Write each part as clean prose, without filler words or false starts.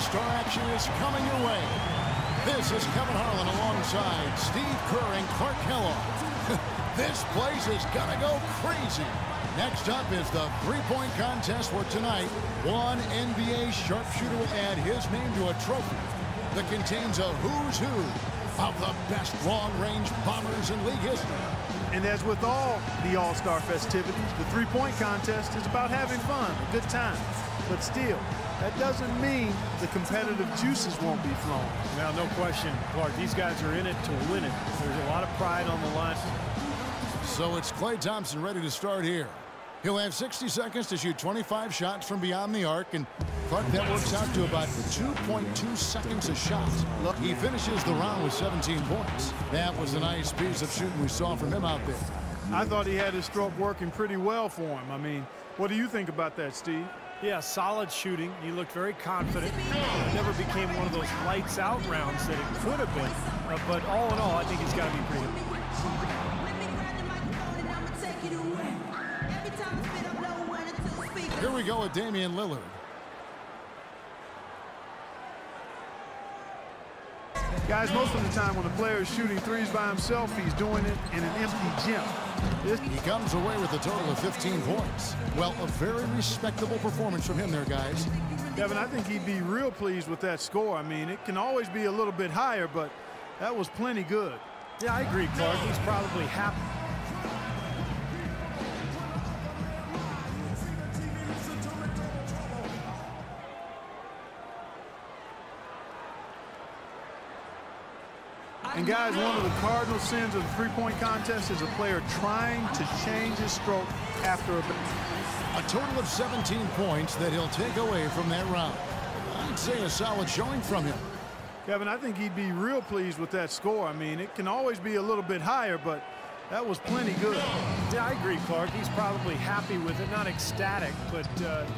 All-Star action is coming your way. This is Kevin Harlan alongside Steve Kerr and Clark Kellogg. This place is gonna go crazy. Next up is the three-point contest where tonight one NBA sharpshooter will add his name to a trophy that contains a who's who of the best long-range bombers in league history. And as with all the All-Star festivities, the three-point contest is about having fun, a good time. But still, that doesn't mean the competitive juices won't be flowing. Now, no question, Clark, these guys are in it to win it. There's a lot of pride on the line. So it's Klay Thompson ready to start here. He'll have 60 seconds to shoot 25 shots from beyond the arc, and Clark, that works out to about 2.2 seconds a shot. He finishes the round with 17 points. That was a nice piece of shooting we saw from him out there. I thought he had his stroke working pretty well for him. I mean, what do you think about that, Steve? Yeah, solid shooting. He looked very confident. It never became one of those lights-out rounds that it could have been. But all in all, I think he's got to be pretty good. Here we go with Damian Lillard. Guys, most of the time when a player is shooting threes by himself, he's doing it in an empty gym. He comes away with a total of 15 points. Well, a very respectable performance from him there, guys. Kevin, I think he'd be real pleased with that score. I mean, it can always be a little bit higher, but that was plenty good. Yeah, I agree, Clark. He's probably happy. And guys, one of the cardinal sins of the three-point contest is a player trying to change his stroke after a total of 17 points that he'll take away from that round. I'd say a solid showing from him. Kevin, I think he'd be real pleased with that score. I mean, it can always be a little bit higher, but that was plenty good. Yeah, I agree, Clark. He's probably happy with it, not ecstatic, but,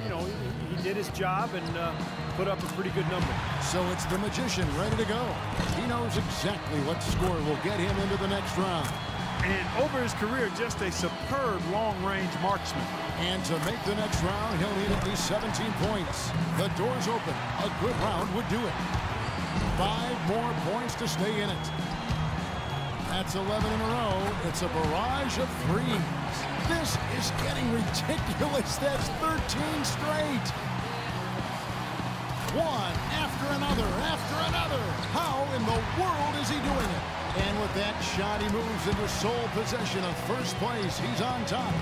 you know, he did his job and put up a pretty good number. So it's the magician ready to go. He knows exactly what score will get him into the next round. And over his career, just a superb long-range marksman. And to make the next round, he'll need at least 17 points. The door's open. A good round would do it. 5 more points to stay in it. That's 11 in a row. It's a barrage of threes. This is getting ridiculous. That's 13 straight. One after another, after another. How in the world is he doing it? And with that shot, he moves into sole possession of first place. He's on top.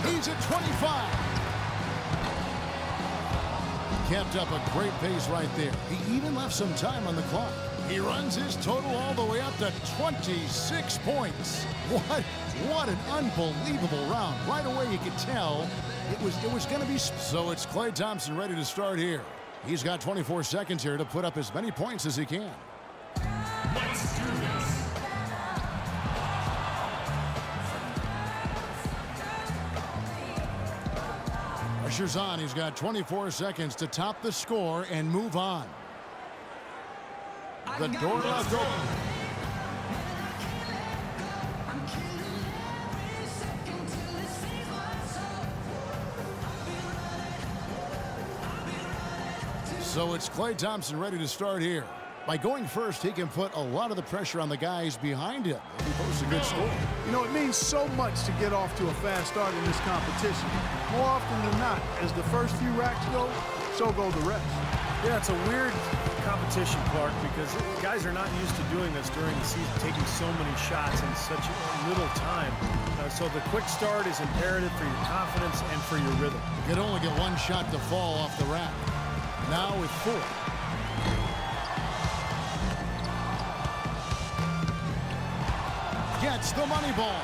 He's at 25. Kept up a great pace right there. He even left some time on the clock. He runs his total all the way up to 26 points. What an unbelievable round. Right away you could tell it was going to be. So it's Klay Thompson ready to start here. He's got 24 seconds here to put up as many points as he can. Let's do this. Pressure's on. He's got 24 seconds to top the score and move on. The door left open. So it's Klay Thompson ready to start here. By going first, he can put a lot of the pressure on the guys behind him. He posts a good score. You know, it means so much to get off to a fast start in this competition. More often than not, as the first few racks go, so go the rest. Yeah, it's a weird competition, Clark, because guys are not used to doing this during the season, taking so many shots in such little time. So the quick start is imperative for your confidence and for your rhythm. You can only get one shot to fall off the rack. Now with 4. Gets the money ball.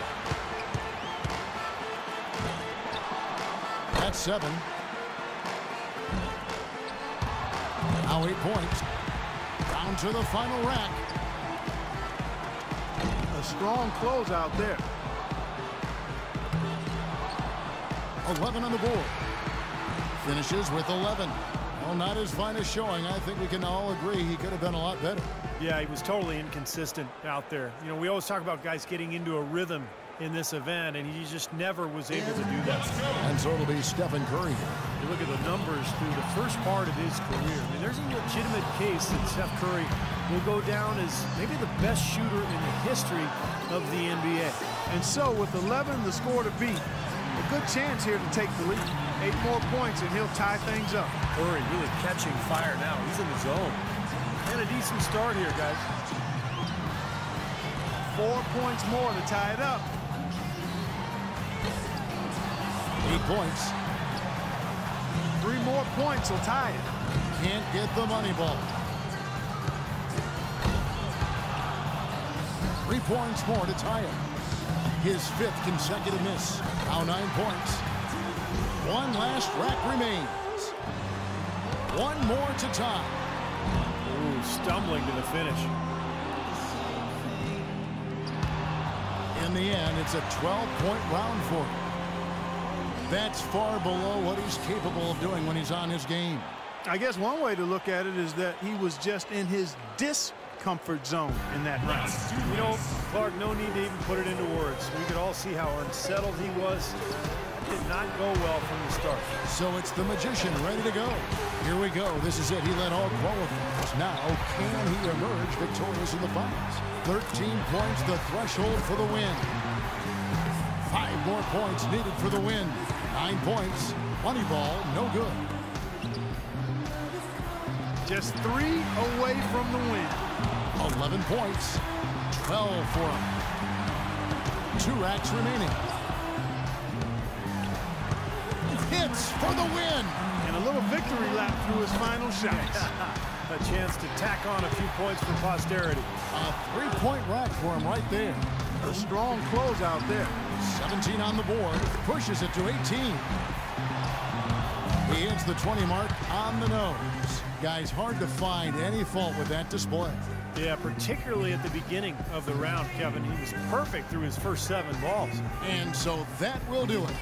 That's 7. Now 8 points. Down to the final rack. A strong closeout there. 11 on the board. Finishes with 11. Well, not his finest showing. I think we can all agree he could have done a lot better. Yeah, he was totally inconsistent out there. You know, we always talk about guys getting into a rhythm in this event, and he just never was able to do that. And so it'll be Stephen Curry. look at the numbers through the first part of his career, I mean, there's a legitimate case that Steph Curry will go down as maybe the best shooter in the history of the NBA. And so with 11 the score to beat, a good chance here to take the lead. 8 more points and he'll tie things up. Curry really catching fire now. He's in the zone. And a decent start here, guys. 4 points more to tie it up. 8 points. 3 more points will tie it. Can't get the money ball. 3 points more to tie it. His 5th consecutive miss. Now 9 points. One last rack remains. 1 more to tie. Ooh, stumbling to the finish. In the end, it's a 12-point round for him. That's far below what he's capable of doing when he's on his game. I guess one way to look at it is that he was just in his discomfort zone in that round. You know, Clark, no need to even put it into words. We could all see how unsettled he was. That did not go well from the start. So it's the magician ready to go. Here we go. This is it. He led all qualifiers. Now, can he emerge victorious in the finals? 13 points, the threshold for the win. 5 more points needed for the win. 9 points. Money ball, no good. Just 3 away from the win. 11 points. 12 for him. 2 racks remaining. Hits for the win. And a little victory lap through his final shots. A chance to tack on a few points for posterity. A 3-point rack for him right there. A strong close out there. 17 on the board. Pushes it to 18. He hits the 20 mark on the nose. Guys, hard to find any fault with that display. Yeah, particularly at the beginning of the round, Kevin. He was perfect through his first 7 balls. And so that will do it.